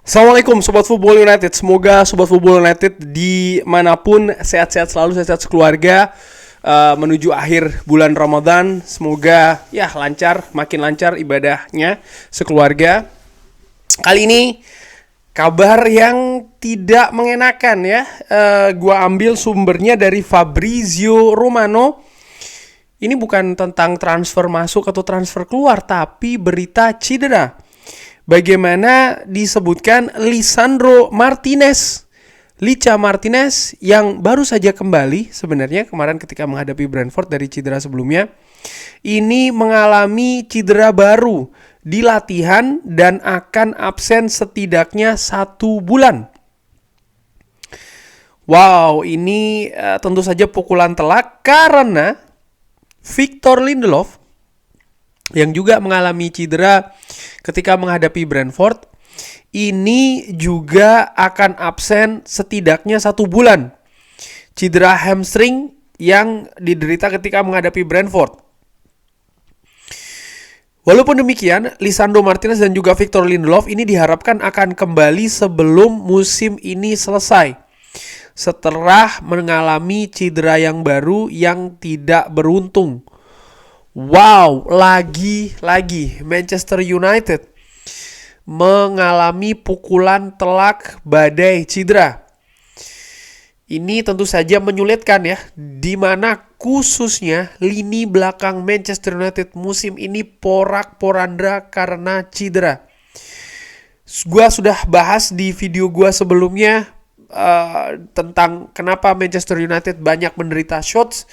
Assalamualaikum Sobat Football United. Semoga Sobat Football United dimanapun sehat-sehat selalu, sehat-sehat sekeluarga, menuju akhir bulan Ramadan. Semoga ya lancar, makin lancar ibadahnya sekeluarga. Kali ini kabar yang tidak mengenakan ya. Gua ambil sumbernya dari Fabrizio Romano. Ini bukan tentang transfer masuk atau transfer keluar, tapi berita cedera. Bagaimana disebutkan Lisandro Martinez, Licha Martinez yang baru saja kembali sebenarnya kemarin ketika menghadapi Brentford dari cedera sebelumnya. Ini mengalami cedera baru di latihan dan akan absen setidaknya 1 bulan. Wow, ini tentu saja pukulan telak karena Victor Lindelof yang juga mengalami cedera ketika menghadapi Brentford, ini juga akan absen setidaknya 1 bulan. Cedera hamstring yang diderita ketika menghadapi Brentford. Walaupun demikian, Lisandro Martinez dan juga Victor Lindelof ini diharapkan akan kembali sebelum musim ini selesai. Setelah mengalami cedera yang baru yang tidak beruntung. Wow, lagi-lagi Manchester United mengalami pukulan telak badai cedera. Ini tentu saja menyulitkan ya, di mana khususnya lini belakang Manchester United musim ini porak-poranda karena cedera. Gua sudah bahas di video gua sebelumnya tentang kenapa Manchester United banyak menderita shots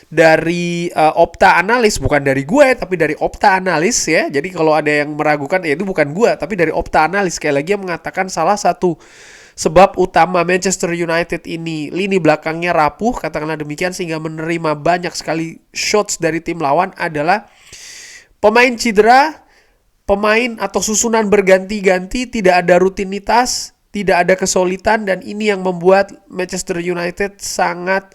dari Opta Analis, bukan dari gue tapi dari Opta Analis ya. Jadi kalau ada yang meragukan ya itu bukan gue tapi dari Opta Analis, sekali lagi yang mengatakan salah satu sebab utama Manchester United ini lini belakangnya rapuh, katakanlah demikian, sehingga menerima banyak sekali shots dari tim lawan adalah pemain cedera, pemain atau susunan berganti-ganti, tidak ada rutinitas, tidak ada kesulitan, dan ini yang membuat Manchester United sangat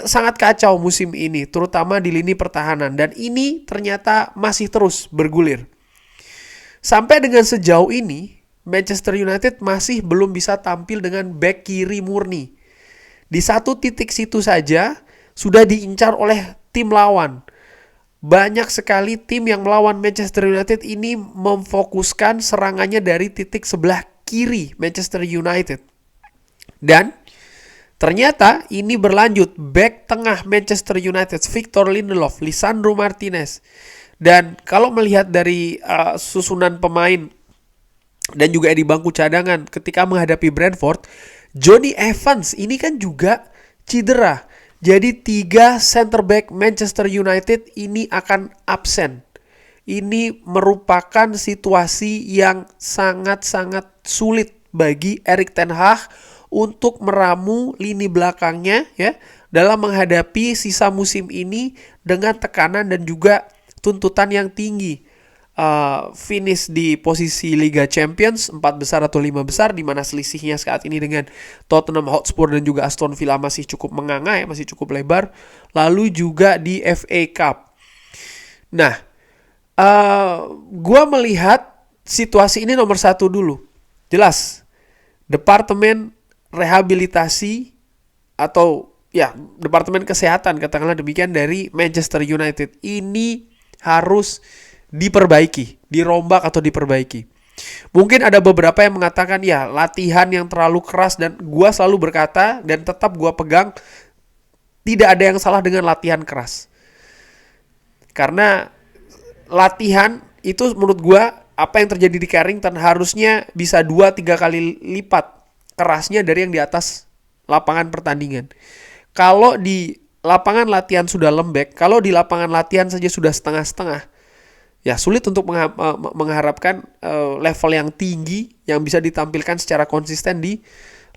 sangat kacau musim ini, terutama di lini pertahanan, dan ini ternyata masih terus bergulir. Sampai dengan sejauh ini Manchester United masih belum bisa tampil dengan back kiri murni. Di satu titik situ saja sudah diincar oleh tim lawan. Banyak sekali tim yang melawan Manchester United ini memfokuskan serangannya dari titik sebelah kiri Manchester United. Dan ternyata ini berlanjut, back tengah Manchester United Victor Lindelof, Lisandro Martinez. Dan kalau melihat dari susunan pemain dan juga di bangku cadangan ketika menghadapi Brentford, Jonny Evans ini kan juga cedera. Jadi 3 center back Manchester United ini akan absen. Ini merupakan situasi yang sangat-sangat sulit bagi Erik ten Hag untuk meramu lini belakangnya ya dalam menghadapi sisa musim ini dengan tekanan dan juga tuntutan yang tinggi. Finish di posisi Liga Champions 4 besar atau 5 besar, di mana selisihnya saat ini dengan Tottenham Hotspur dan juga Aston Villa masih cukup menganga ya, masih cukup lebar. Lalu juga di FA Cup. Nah, gue melihat situasi ini nomor 1 dulu. Jelas, Departemen Rehabilitasi atau ya Departemen Kesehatan, katakanlah demikian, dari Manchester United ini harus diperbaiki, dirombak atau diperbaiki. Mungkin ada beberapa yang mengatakan ya latihan yang terlalu keras, dan gue selalu berkata dan tetap gue pegang, tidak ada yang salah dengan latihan keras. Karena latihan itu menurut gue, apa yang terjadi di Carrington harusnya bisa 2-3 kali lipat kerasnya dari yang di atas lapangan pertandingan. Kalau di lapangan latihan sudah lembek, kalau di lapangan latihan saja sudah setengah-setengah, ya sulit untuk mengharapkan level yang tinggi yang bisa ditampilkan secara konsisten di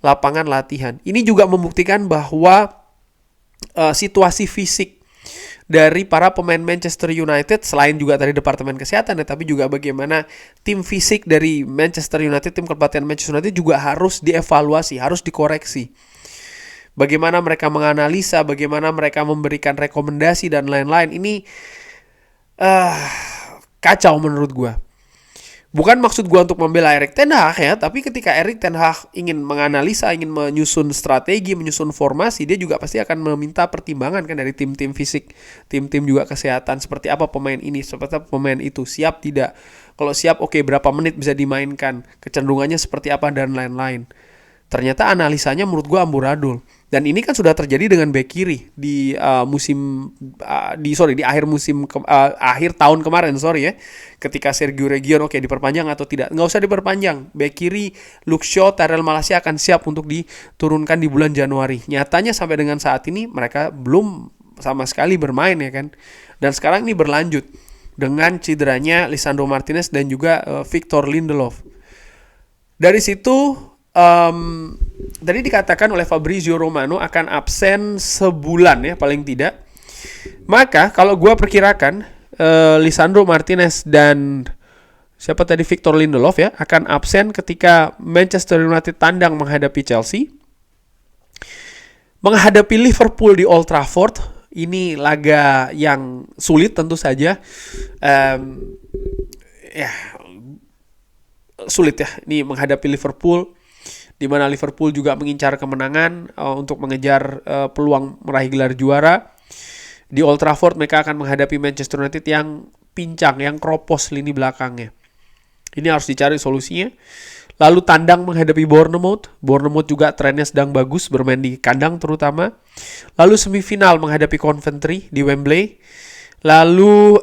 lapangan latihan. Ini juga membuktikan bahwa situasi fisik dari para pemain Manchester United, selain juga dari Departemen Kesehatan, tapi juga bagaimana tim fisik dari Manchester United, tim kepelatihan Manchester United juga harus dievaluasi, harus dikoreksi. Bagaimana mereka menganalisa, bagaimana mereka memberikan rekomendasi dan lain-lain. Ini kacau menurut gue. Bukan maksud gua untuk membela Erik ten Hag ya, tapi ketika Erik ten Hag ingin menganalisa, ingin menyusun strategi, menyusun formasi, dia juga pasti akan meminta pertimbangan kan dari tim-tim fisik, tim-tim juga kesehatan, seperti apa pemain ini, seperti apa pemain itu, siap tidak. Kalau siap, oke, berapa menit bisa dimainkan, kecenderungannya seperti apa, dan lain-lain. Ternyata analisanya menurut gue amburadul. Dan ini kan sudah terjadi dengan bek kiri di akhir musim akhir tahun kemarin, ya. Ketika Sergio Reguilon diperpanjang atau tidak. Nggak usah diperpanjang. Bek kiri Luke Shaw, Tyrell Malacia akan siap untuk diturunkan di bulan Januari. Nyatanya sampai dengan saat ini mereka belum sama sekali bermain ya kan. Dan sekarang ini berlanjut dengan cederanya Lisandro Martinez dan juga Victor Lindelof. Dari situ tadi dikatakan oleh Fabrizio Romano akan absen sebulan ya paling tidak. Maka kalau gue perkirakan Lisandro Martinez dan siapa tadi Victor Lindelof ya akan absen ketika Manchester United tandang menghadapi Chelsea, menghadapi Liverpool di Old Trafford. Ini laga yang sulit tentu saja. Sulit ya. Ini menghadapi Liverpool, di mana Liverpool juga mengincar kemenangan untuk mengejar peluang meraih gelar juara. Di Old Trafford mereka akan menghadapi Manchester United yang pincang, yang kropos lini belakangnya. Ini harus dicari solusinya. Lalu tandang menghadapi Bournemouth. Bournemouth juga trennya sedang bagus, bermain di kandang terutama. Lalu semifinal menghadapi Coventry di Wembley. Lalu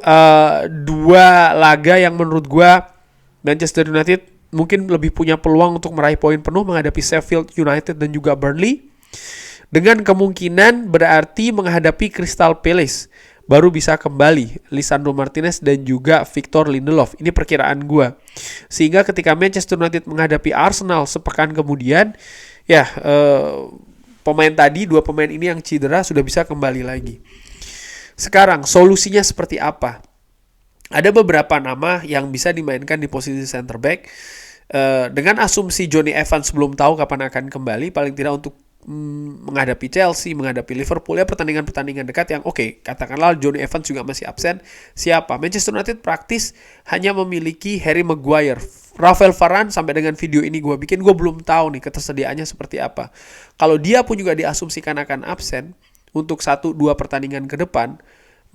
dua laga yang menurut gua Manchester United mungkin lebih punya peluang untuk meraih poin penuh menghadapi Sheffield United dan juga Burnley. Dengan kemungkinan berarti menghadapi Crystal Palace baru bisa kembali Lisandro Martinez dan juga Victor Lindelof. Ini perkiraan gue. Sehingga ketika Manchester United menghadapi Arsenal sepekan kemudian, dua pemain ini yang cedera sudah bisa kembali lagi. Sekarang solusinya seperti apa? Ada beberapa nama yang bisa dimainkan di posisi center back. Dengan asumsi Jonny Evans belum tahu kapan akan kembali, paling tidak untuk menghadapi Chelsea, menghadapi Liverpool ya, pertandingan-pertandingan dekat yang katakanlah Jonny Evans juga masih absen. Siapa? Manchester United praktis hanya memiliki Harry Maguire. Rafael Varane sampai dengan video ini gue bikin, gue belum tahu nih ketersediaannya seperti apa. Kalau dia pun juga diasumsikan akan absen untuk 1-2 pertandingan ke depan,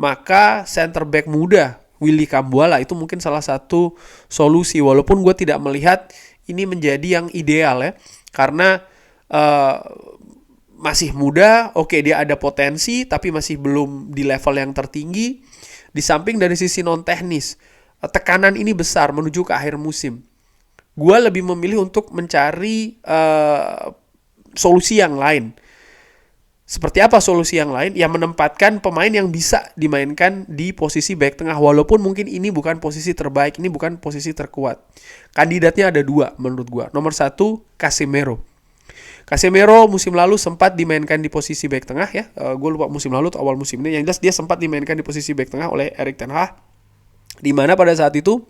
maka center back muda Willy Kambuala itu mungkin salah satu solusi, walaupun gue tidak melihat ini menjadi yang ideal ya, karena masih muda, dia ada potensi tapi masih belum di level yang tertinggi. Di samping dari sisi non teknis, tekanan ini besar menuju ke akhir musim. Gue lebih memilih untuk mencari solusi yang lain. Seperti apa solusi yang lain? Yang menempatkan pemain yang bisa dimainkan di posisi back tengah, walaupun mungkin ini bukan posisi terbaik, ini bukan posisi terkuat. Kandidatnya ada 2 menurut gue. Nomor 1, Casemiro musim lalu sempat dimainkan di posisi back tengah ya. Gue lupa musim lalu atau awal musim ini. Yang jelas dia sempat dimainkan di posisi back tengah oleh Erik ten Hag. Di mana pada saat itu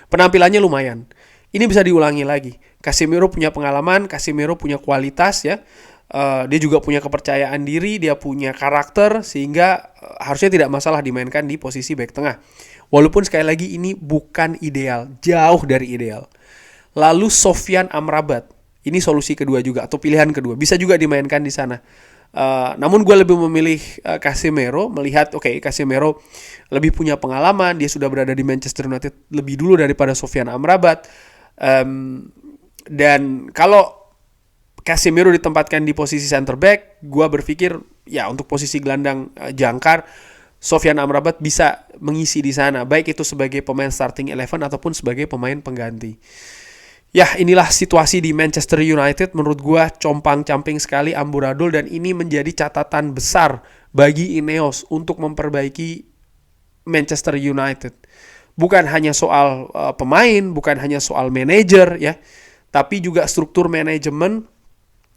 penampilannya lumayan. Ini bisa diulangi lagi. Casemiro punya pengalaman, Casemiro punya kualitas ya. Dia juga punya kepercayaan diri, dia punya karakter, sehingga harusnya tidak masalah dimainkan di posisi back tengah. Walaupun sekali lagi ini bukan ideal, jauh dari ideal. Lalu Sofyan Amrabat. Ini solusi kedua juga, atau pilihan kedua. Bisa juga dimainkan di sana. Namun gue lebih memilih Casemiro, melihat Casemiro lebih punya pengalaman, dia sudah berada di Manchester United lebih dulu daripada Sofyan Amrabat. Dan kalau Casemiro ditempatkan di posisi center back, gue berpikir ya untuk posisi gelandang jangkar, Sofyan Amrabat bisa mengisi di sana, baik itu sebagai pemain starting 11 ataupun sebagai pemain pengganti. Ya, inilah situasi di Manchester United. Menurut gue compang-camping sekali, amburadul, dan ini menjadi catatan besar bagi Ineos untuk memperbaiki Manchester United. Bukan hanya soal pemain, bukan hanya soal manajer ya, tapi juga struktur manajemen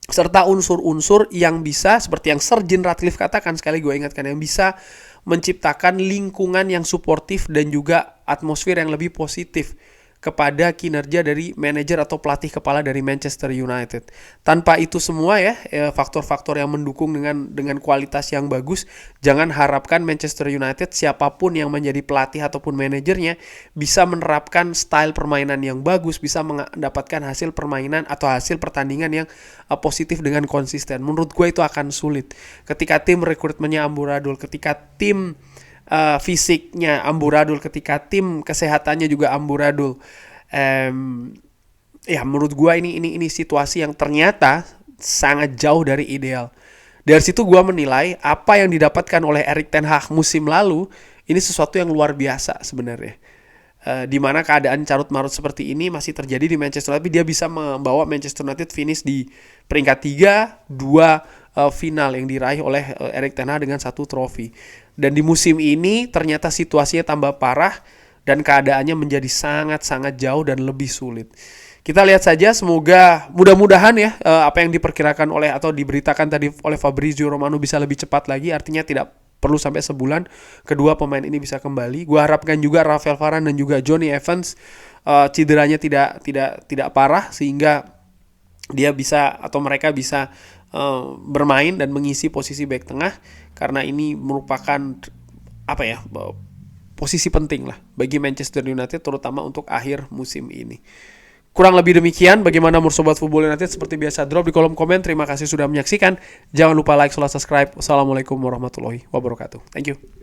serta unsur-unsur yang bisa, seperti yang Sir Jim Ratcliffe katakan, sekali gue ingatkan, yang bisa menciptakan lingkungan yang suportif dan juga atmosfer yang lebih positif kepada kinerja dari manajer atau pelatih kepala dari Manchester United. Tanpa itu semua ya, faktor-faktor yang mendukung dengan kualitas yang bagus, jangan harapkan Manchester United siapapun yang menjadi pelatih ataupun manajernya bisa menerapkan style permainan yang bagus, bisa mendapatkan hasil permainan atau hasil pertandingan yang positif dengan konsisten. Menurut gue itu akan sulit. Ketika tim rekrutmennya amburadul, ketika tim fisiknya amburadul, ketika tim kesehatannya juga amburadul. Ya menurut gue ini situasi yang ternyata sangat jauh dari ideal. Dari situ gue menilai apa yang didapatkan oleh Erik ten Hag musim lalu ini sesuatu yang luar biasa sebenarnya. Di mana keadaan carut marut seperti ini masih terjadi di Manchester United, tapi dia bisa membawa Manchester United finish di peringkat 3, 2 final yang diraih oleh Erik ten Hag dengan 1 trofi. Dan di musim ini ternyata situasinya tambah parah dan keadaannya menjadi sangat-sangat jauh dan lebih sulit. Kita lihat saja, semoga mudah-mudahan ya apa yang diperkirakan oleh atau diberitakan tadi oleh Fabrizio Romano bisa lebih cepat lagi, artinya tidak perlu sampai sebulan kedua pemain ini bisa kembali. Gua harapkan juga Rafael Varane dan juga Johnny Evans cederanya tidak parah sehingga dia bisa atau mereka bisa bermain dan mengisi posisi bek tengah, karena ini merupakan posisi penting lah bagi Manchester United terutama untuk akhir musim ini. Kurang lebih demikian. Bagaimana menurut Sobat Football United? Seperti biasa, drop di kolom komen. Terima kasih sudah menyaksikan. Jangan lupa like, subscribe. Wassalamualaikum warahmatullahi wabarakatuh. Thank you.